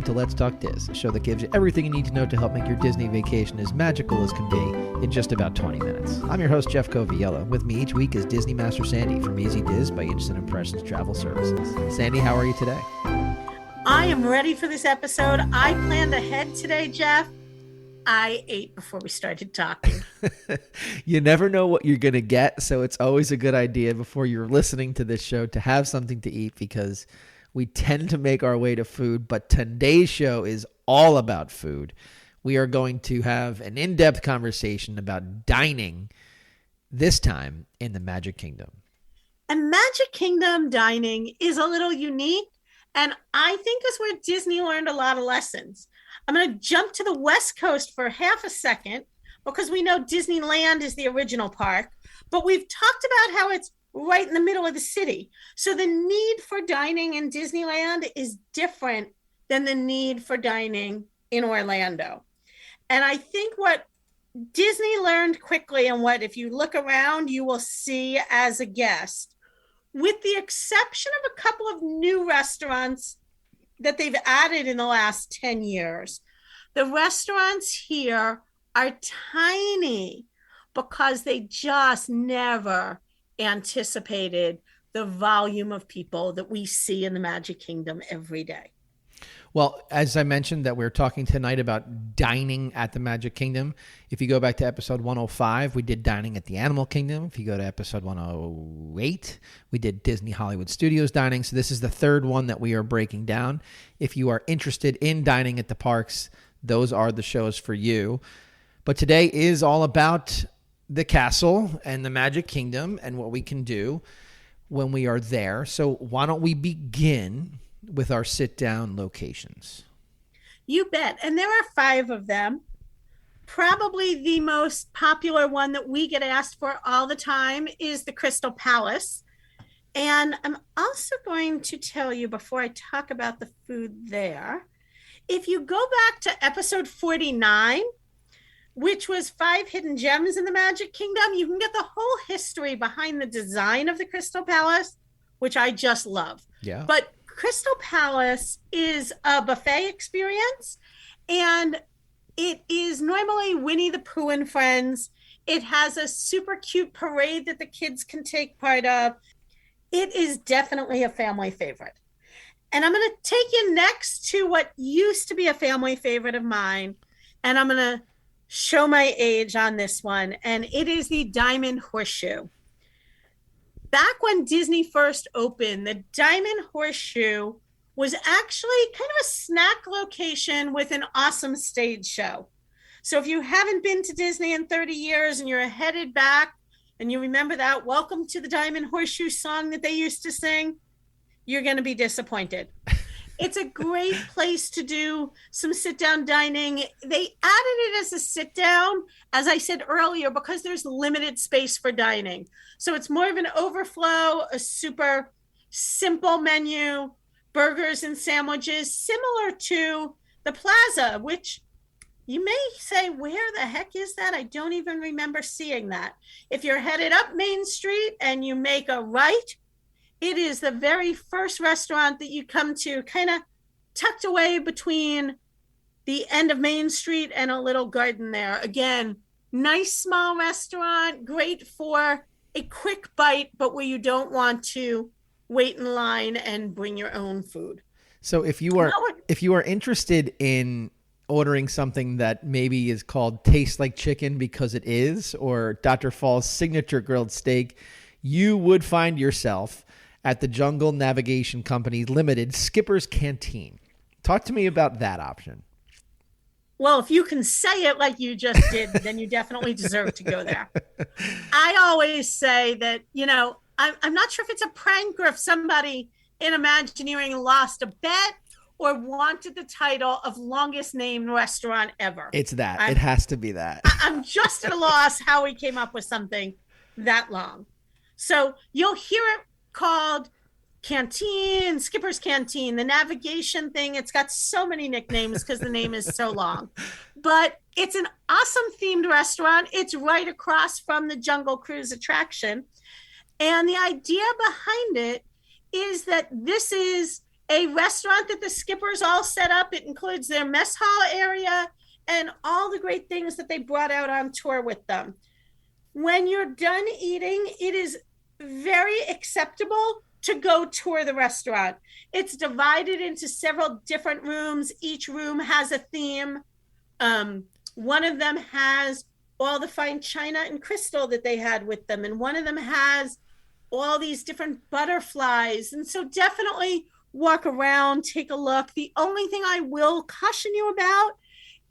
welcome to Let's Talk Diz, a show that gives you everything you need to know to help make your Disney vacation as magical as can be in just about 20 minutes. I'm your host, Jeff Coviello. With me each week is Disney Master Sandy from Easy Diz by Instant Impressions Travel Services. Sandy, how are you today? I am ready for this episode. I planned ahead today, Jeff. I ate before we started talking. You never know what you're going to get, so it's always a good idea before you're listening to this show to have something to eat, because we tend to make our way to food, but today's show is all about food. We are going to have an in-depth conversation about dining, this time in the Magic Kingdom. And Magic Kingdom dining is a little unique, and I think is where Disney learned a lot of lessons. I'm going to jump to the West Coast for half a second, because we know Disneyland is the original park, but we've talked about how it's right in the middle of the city. So the need for dining in Disneyland is different than the need for dining in Orlando. And I think what Disney learned quickly, and what, if you look around, you will see as a guest, with the exception of a couple of new restaurants that they've added in the last 10 years, the restaurants here are tiny because they just never anticipated the volume of people that we see in the Magic Kingdom every day. Well, as I mentioned, that we're talking tonight about dining at the Magic Kingdom. If you go back to episode 105, we did dining at the Animal Kingdom. If you go to episode 108, we did Disney Hollywood Studios dining. So this is the third one that we are breaking down. If you are interested in dining at the parks, those are the shows for you. But today is all about the castle and the Magic Kingdom and what we can do when we are there. So why don't we begin with our sit-down locations? You bet. And there are 5 of them. Probably the most popular one that we get asked for all the time is the Crystal Palace. And I'm also going to tell you, before I talk about the food there, if you go back to episode 49, which was 5 hidden gems in the Magic Kingdom, you can get the whole history behind the design of the Crystal Palace, which I just love. Yeah. But Crystal Palace is a buffet experience, and it is normally Winnie the Pooh and friends. It has a super cute parade that the kids can take part of. It is definitely a family favorite. And I'm going to take you next to what used to be a family favorite of mine, and I'm going to show my age on this one, and it is the Diamond Horseshoe. Back when Disney first opened, the Diamond Horseshoe was actually kind of a snack location with an awesome stage show. So if you haven't been to Disney in 30 years and you're headed back and you remember that Welcome to the Diamond Horseshoe song that they used to sing, you're going to be disappointed. It's a great place to do some sit-down dining. They added it as a sit-down, as I said earlier, because there's limited space for dining. So it's more of an overflow, a super simple menu, burgers and sandwiches, similar to the Plaza, which you may say, where the heck is that? I don't even remember seeing that. If you're headed up Main Street and you make a right, it is the very first restaurant that you come to, kind of tucked away between the end of Main Street and a little garden there. Again, nice small restaurant, great for a quick bite, but where you don't want to wait in line and bring your own food. So if you are interested in ordering something that maybe is called Taste Like Chicken because it is, or Dr. Fall's signature grilled steak, you would find yourself at the Jungle Navigation Company Limited Skipper's Canteen. Talk to me about that option. Well, if you can say it like you just did, then you definitely deserve to go there. I always say that, I'm not sure if it's a prank or if somebody in Imagineering lost a bet or wanted the title of longest named restaurant ever. It's that. It has to be that. I'm just at a loss how we came up with something that long. So you'll hear it called Canteen, Skipper's Canteen, the navigation thing. It's got so many nicknames because the name is so long. But it's an awesome themed restaurant. It's right across from the Jungle Cruise attraction. And the idea behind it is that this is a restaurant that the skippers all set up. It includes their mess hall area and all the great things that they brought out on tour with them. When you're done eating, it is very acceptable to go tour the restaurant. It's divided into several different rooms. Each room has a theme. One of them has all the fine china and crystal that they had with them, and one of them has all these different butterflies. And so definitely walk around, take a look. The only thing I will caution you about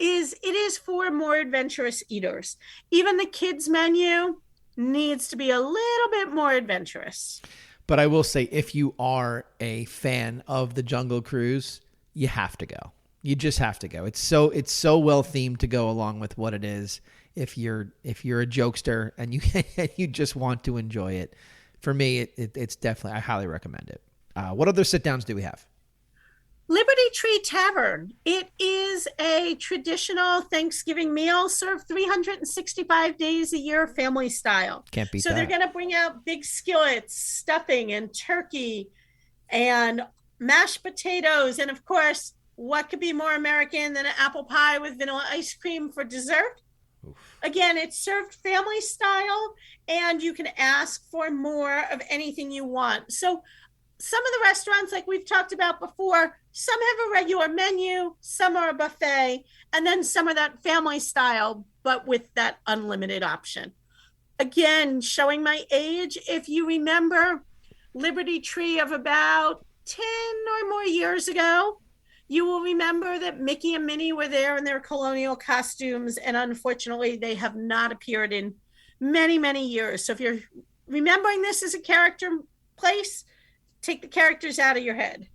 is it is for more adventurous eaters. Even the kids menu needs to be a little bit more adventurous. But I will say, if you are a fan of the Jungle Cruise, you have to go. You just have to go. It's so well themed to go along with what it is. If you're a jokester and you just want to enjoy it, for me, it's definitely, I highly recommend it. What other sit downs do we have? Liberty Tree Tavern. It is a traditional Thanksgiving meal served 365 days a year, family style. Can't beat that. So they're going to bring out big skillets, stuffing and turkey and mashed potatoes. And of course, what could be more American than an apple pie with vanilla ice cream for dessert? Oof. Again, it's served family style, and you can ask for more of anything you want. So some of the restaurants, like we've talked about before, some have a regular menu, some are a buffet, and then some are that family style, but with that unlimited option. Again, showing my age, if you remember Liberty Tree of about 10 or more years ago, you will remember that Mickey and Minnie were there in their colonial costumes, and unfortunately, they have not appeared in many, many years. So if you're remembering this as a character place, take the characters out of your head.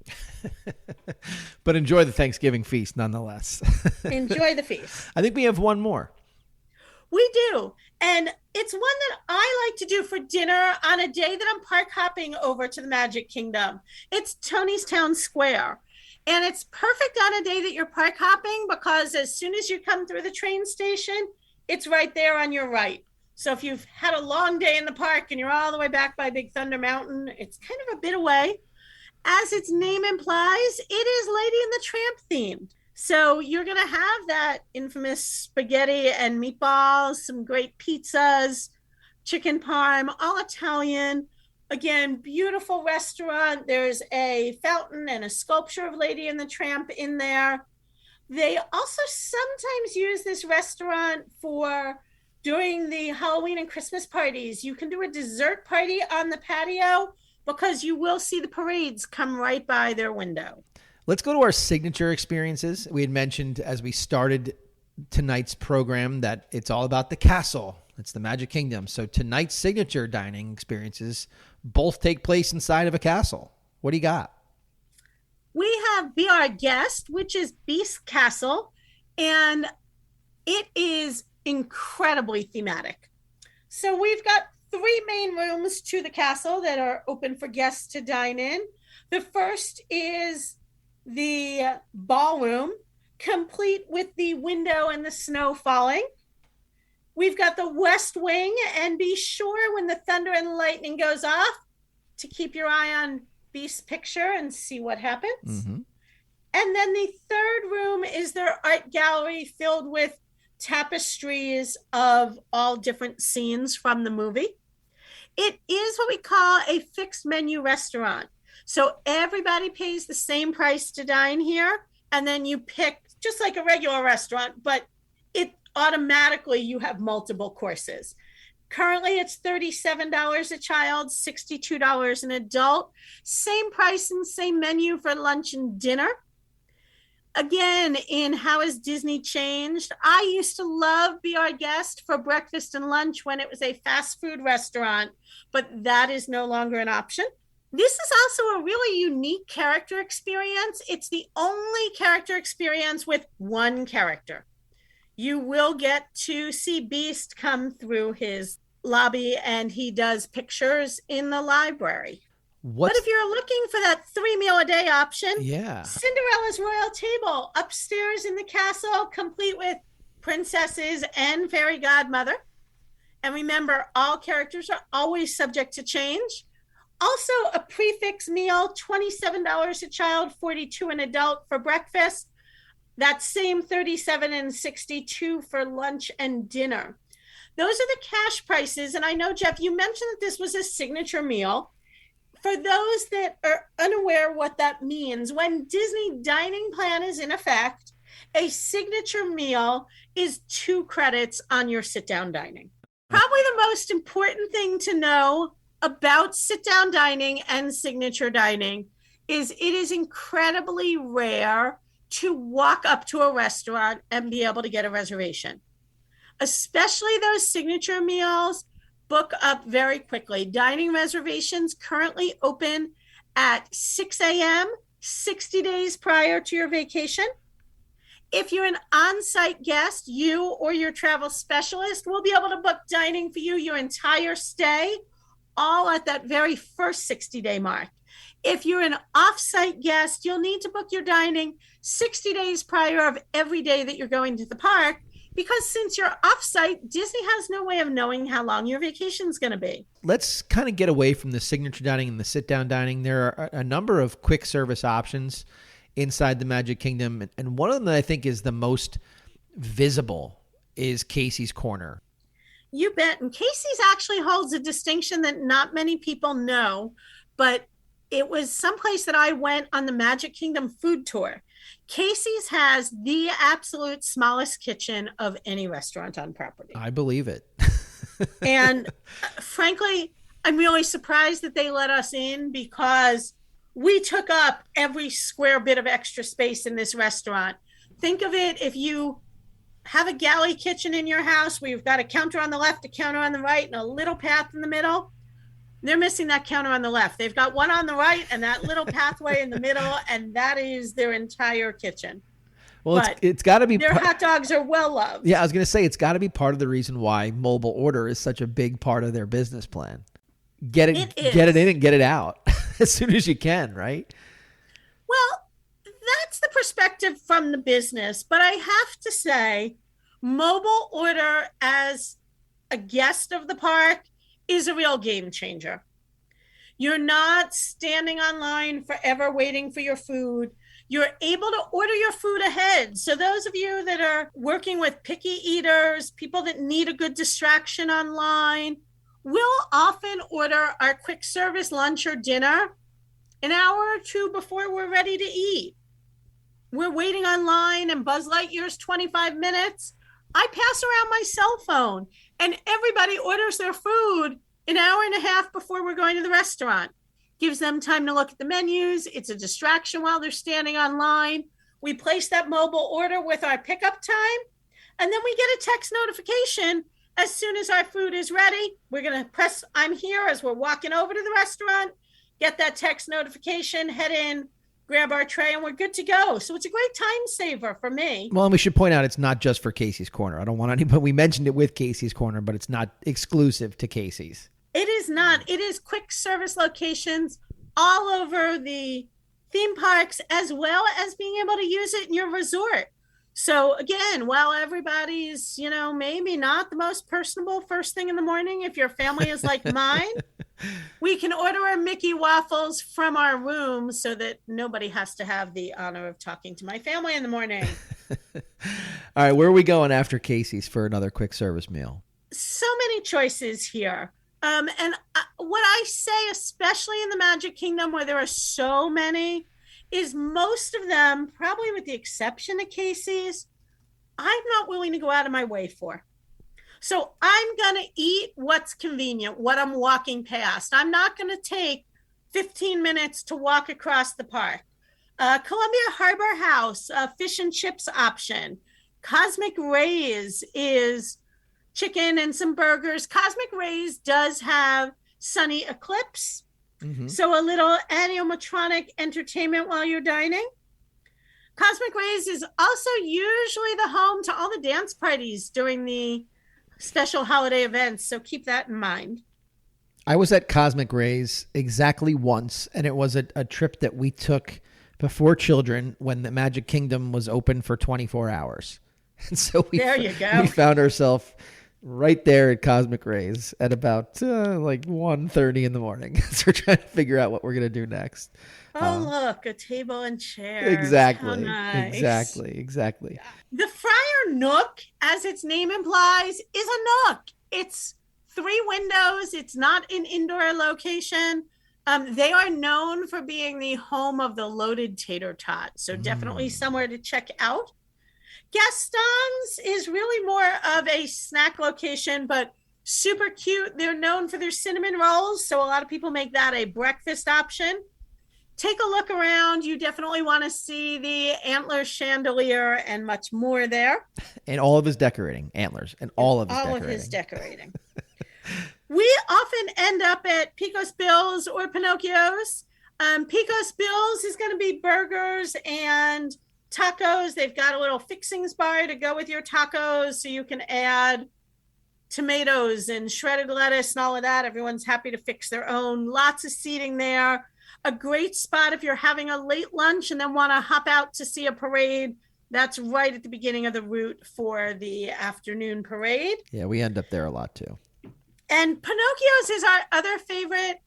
But enjoy the Thanksgiving feast nonetheless. Enjoy the feast. I think we have one more. We do. And it's one that I like to do for dinner on a day that I'm park hopping over to the Magic Kingdom. It's Tony's Town Square. And it's perfect on a day that you're park hopping, because as soon as you come through the train station, it's right there on your right. So if you've had a long day in the park and you're all the way back by Big Thunder Mountain, it's kind of a bit away. As its name implies, it is Lady and the Tramp themed. So you're going to have that infamous spaghetti and meatballs, some great pizzas, chicken parm, all Italian. Again, beautiful restaurant. There's a fountain and a sculpture of Lady and the Tramp in there. They also sometimes use this restaurant for during the Halloween and Christmas parties. You can do a dessert party on the patio, because you will see the parades come right by their window. Let's go to our signature experiences. We had mentioned as we started tonight's program that it's all about the castle. It's the Magic Kingdom. So tonight's signature dining experiences both take place inside of a castle. What do you got? We have Be Our Guest, which is Beast Castle, and it is incredibly thematic. So we've got 3 main rooms to the castle that are open for guests to dine in. The first is the ballroom, complete with the window and the snow falling. We've got the West Wing, and be sure when the thunder and lightning goes off to keep your eye on Beast's picture and see what happens. Mm-hmm. And then the third room is their art gallery filled with tapestries of all different scenes from the movie. It is what we call a fixed menu restaurant. So everybody pays the same price to dine here, and then you pick just like a regular restaurant, but it automatically you have multiple courses. Currently, it's $37 a child, $62 an adult. Same price and same menu for lunch and dinner. Again, in How Has Disney Changed? I used to love Be Our Guest for breakfast and lunch when it was a fast food restaurant, but that is no longer an option. This is also a really unique character experience. It's the only character experience with one character. You will get to see Beast come through his lobby, and he does pictures in the library. But if you're looking for that 3-meal-a-day option, Cinderella's Royal Table upstairs in the castle, complete with princesses and fairy godmother. And remember, all characters are always subject to change. Also, a prefix meal, $27 a child, 42 an adult for breakfast. That same 37 and 62 for lunch and dinner. Those are the cash prices. And I know, Jeff, you mentioned that this was a signature meal. For those that are unaware what that means, when Disney dining plan is in effect, a signature meal is 2 credits on your sit-down dining. Probably the most important thing to know about sit-down dining and signature dining is it is incredibly rare to walk up to a restaurant and be able to get a reservation. Especially those signature meals, book up very quickly. Dining reservations currently open at 6 a.m., 60 days prior to your vacation. If you're an on-site guest, you or your travel specialist will be able to book dining for you your entire stay, all at that very first 60-day mark. If you're an off-site guest, you'll need to book your dining 60 days prior of every day that you're going to the park, because since you're off-site, Disney has no way of knowing how long your vacation is going to be. Let's kind of get away from the signature dining and the sit-down dining. There are a number of quick service options inside the Magic Kingdom, and one of them that I think is the most visible is Casey's Corner. You bet. And Casey's actually holds a distinction that not many people know, but it was someplace that I went on the Magic Kingdom food tour. Casey's has the absolute smallest kitchen of any restaurant on property. I believe it. And frankly, I'm really surprised that they let us in, because we took up every square bit of extra space in this restaurant. Think of it, if you have a galley kitchen in your house where you've got a counter on the left, a counter on the right, and a little path in the middle. They're missing that counter on the left. They've got one on the right and that little pathway in the middle, and that is their entire kitchen. Well, it's got to be. Their hot dogs are well loved. Yeah, I was going to say, it's got to be part of the reason why mobile order is such a big part of their business plan. Get it in and get it out as soon as you can, right? Well, that's the perspective from the business, but I have to say, mobile order as a guest of the park is a real game changer. You're not standing online forever waiting for your food. You're able to order your food ahead. So those of you that are working with picky eaters, people that need a good distraction online, we'll often order our quick service lunch or dinner an hour or two before we're ready to eat. We're waiting online and Buzz Lightyear's 25 minutes. I pass around my cell phone and everybody orders their food an hour and a half before we're going to the restaurant. Gives them time to look at the menus. It's a distraction while they're standing online. We place that mobile order with our pickup time, and then we get a text notification as soon as our food is ready. We're going to press I'm here as we're walking over to the restaurant, get that text notification, head in, grab our tray, and we're good to go. So it's a great time saver for me. Well, and we should point out it's not just for Casey's Corner. I don't want anybody, we mentioned it with Casey's Corner, but it's not exclusive to Casey's. It is not. It is quick service locations all over the theme parks, as well as being able to use it in your resort. So again, while everybody's, maybe not the most personable first thing in the morning, if your family is like mine, we can order our Mickey waffles from our room so that nobody has to have the honor of talking to my family in the morning. All right, where are we going after Casey's for another quick service meal? So many choices here. What I say, especially in the Magic Kingdom where there are so many, is most of them, probably with the exception of Casey's, I'm not willing to go out of my way for. So I'm going to eat what's convenient, what I'm walking past. I'm not going to take 15 minutes to walk across the park. Columbia Harbor House, fish and chips option. Cosmic Rays is chicken and some burgers. Cosmic Rays does have Sunny Eclipse. Mm-hmm. So a little animatronic entertainment while you're dining. Cosmic Rays is also usually the home to all the dance parties during the special holiday events. So keep that in mind. I was at Cosmic Rays exactly once, and it was a trip that we took before children when the Magic Kingdom was open for 24 hours. And so we found ourselves right there at Cosmic Rays at about like 1:30 in the morning. So we're trying to figure out what we're going to do next. Oh, look, a table and chairs. How Exactly. nice. Exactly. Exactly. The Friar Nook, as its name implies, is a nook. It's 3 windows. It's not an indoor location. They are known for being the home of the loaded tater tot. So definitely somewhere to check out. Gaston's is really more of a snack location, but super cute. They're known for their cinnamon rolls. So a lot of people make that a breakfast option. Take a look around. You definitely want to see the antler chandelier and much more there. And all of his decorating, antlers, and all of his decorating. We often end up at Pecos Bill's or Pinocchio's. Pecos Bill's is going to be burgers and tacos. They've got a little fixings bar to go with your tacos, so you can add tomatoes and shredded lettuce and all of that. Everyone's happy to fix their own. Lots of seating there. A great spot if you're having a late lunch and then want to hop out to see a parade. That's right at the beginning of the route for the afternoon parade. Yeah, we end up there a lot too. And Pinocchio's is our other favorite.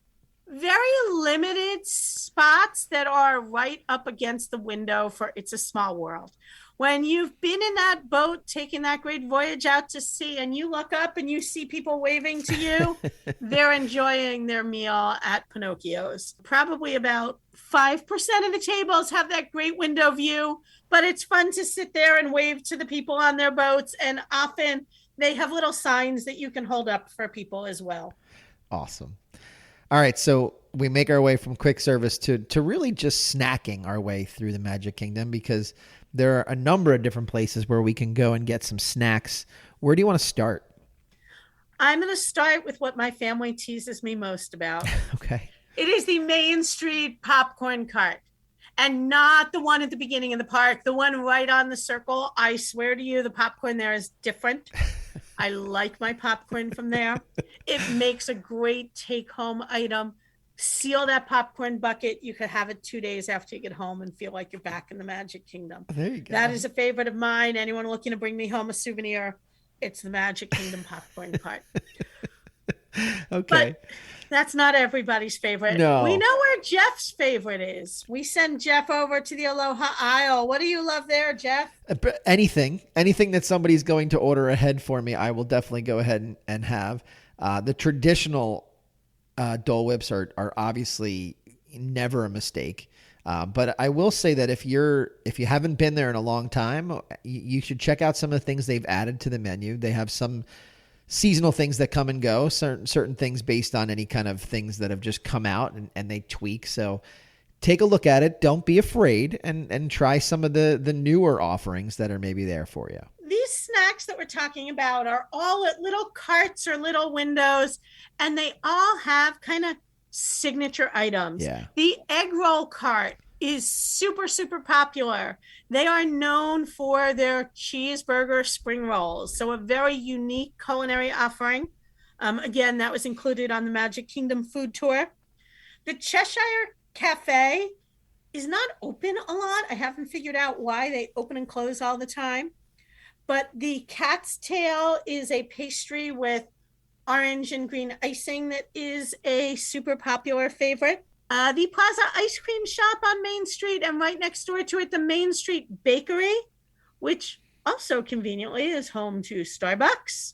Very limited spots that are right up against the window for It's a Small World. When you've been in that boat, taking that great voyage out to sea, and you look up and you see people waving to you, they're enjoying their meal at Pinocchio's. Probably about 5% of the tables have that great window view, but it's fun to sit there and wave to the people on their boats. And often they have little signs that you can hold up for people as well. Awesome. All right, so we make our way from quick service to really just snacking our way through the Magic Kingdom, because there are a number of different places where we can go and get some snacks. Where do you want to start? I'm going to start with what my family teases me most about. Okay. It is the Main Street popcorn cart, and not the one at the beginning of the park, the one right on the circle. I swear to you, the popcorn there is different. I like my popcorn from there. It makes a great take-home item. Seal that popcorn bucket. You could have it 2 days after you get home and feel like you're back in the Magic Kingdom. There you go. That is a favorite of mine. Anyone looking to bring me home a souvenir, it's the Magic Kingdom popcorn cart. Okay. But that's not everybody's favorite. No. We know where Jeff's favorite is. We send Jeff over to the Aloha Aisle. What do you love there, Jeff? Anything that somebody's going to order ahead for me, I will definitely go ahead and have. The traditional Dole Whips are obviously never a mistake. But I will say that if you haven't been there in a long time, you should check out some of the things they've added to the menu. They have some seasonal things that come and go, certain things based on any kind of things that have just come out and they tweak. So take a look at it. Don't be afraid and try some of the newer offerings that are maybe there for you. These snacks that we're talking about are all at little carts or little windows, and they all have kind of signature items. Yeah. The egg roll cart is super, super popular. They are known for their cheeseburger spring rolls. So a very unique culinary offering. Again, that was included on the Magic Kingdom food tour. The Cheshire Cafe is not open a lot. I haven't figured out why they open and close all the time. But the Cat's Tail is a pastry with orange and green icing that is a super popular favorite. The Plaza Ice Cream Shop on Main Street, and right next door to it, the Main Street Bakery, which also conveniently is home to Starbucks.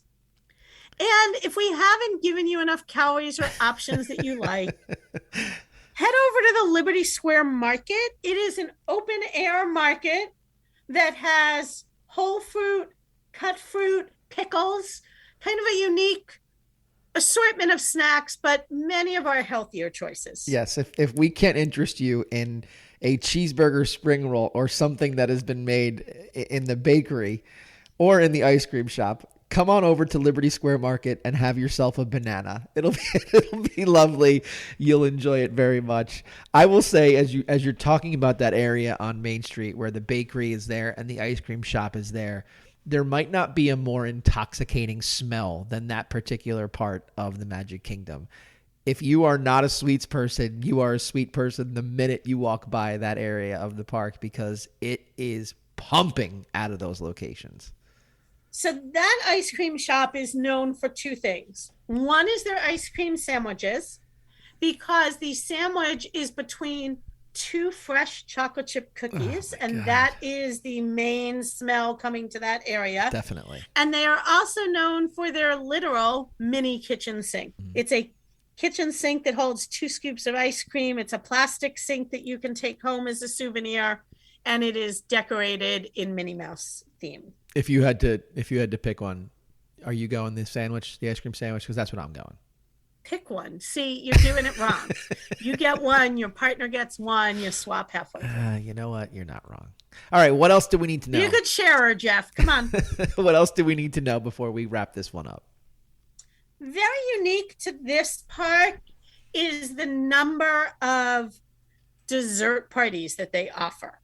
And if we haven't given you enough calories or options that you like, head over to the Liberty Square Market. It is an open air market that has whole fruit, cut fruit, pickles, kind of a unique assortment of snacks, but many of our healthier choices. Yes, if we can't interest you in a cheeseburger spring roll or something that has been made in the bakery or in the ice cream shop, come on over to Liberty Square Market and have yourself a banana. It'll be lovely. You'll enjoy it very much. I will say, as you're talking about that area on Main Street where the bakery is there and the ice cream shop is there might not be a more intoxicating smell than that particular part of the Magic Kingdom. If you are not a sweets person, you are a sweet person the minute you walk by that area of the park, because it is pumping out of those locations. So that ice cream shop is known for two things. One is their ice cream sandwiches, because the sandwich is between two fresh chocolate chip cookies, and God. that is the main smell coming to that area. Definitely. And they are also known for their literal mini kitchen sink. It's a kitchen sink that holds 2 scoops of ice cream. It's a plastic sink that you can take home as a souvenir, and it is decorated in Minnie Mouse theme. If you had to pick one, are you going the ice cream sandwich? Because that's what I'm going. Pick one. See, you're doing it wrong. You get one, your partner gets one, you swap halfway. You know what? You're not wrong. All right, what else do we need to know? You're a good sharer, Jeff. Come on. What else do we need to know before we wrap this one up? Very unique to this park is the number of dessert parties that they offer.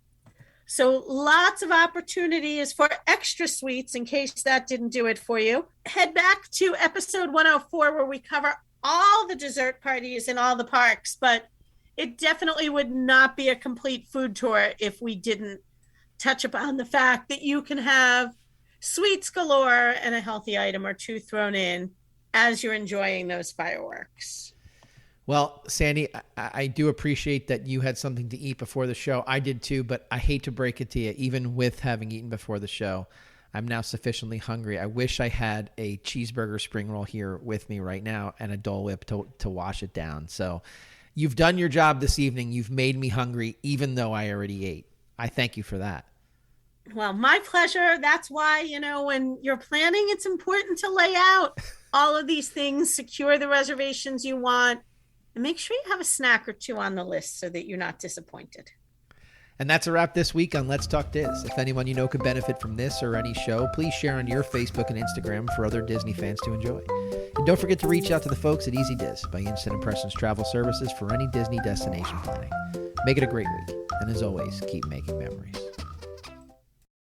So lots of opportunities for extra sweets in case that didn't do it for you. Head back to episode 104 where we cover all the dessert parties in all the parks, but it definitely would not be a complete food tour if we didn't touch upon the fact that you can have sweets galore and a healthy item or two thrown in as you're enjoying those fireworks. Well, Sandy, I do appreciate that you had something to eat before the show. I did too, but I hate to break it to you, even with having eaten before the show, I'm now sufficiently hungry. I wish I had a cheeseburger spring roll here with me right now and a Dole Whip to wash it down. So you've done your job this evening. You've made me hungry, even though I already ate. I thank you for that. Well, my pleasure. That's why, when you're planning, it's important to lay out all of these things, secure the reservations you want, and make sure you have a snack or two on the list so that you're not disappointed. And that's a wrap this week on Let's Talk Diz. If anyone you know could benefit from this or any show, please share on your Facebook and Instagram for other Disney fans to enjoy. And don't forget to reach out to the folks at Easy Diz by Instant Impressions Travel Services for any Disney destination planning. Make it a great week. And as always, keep making memories.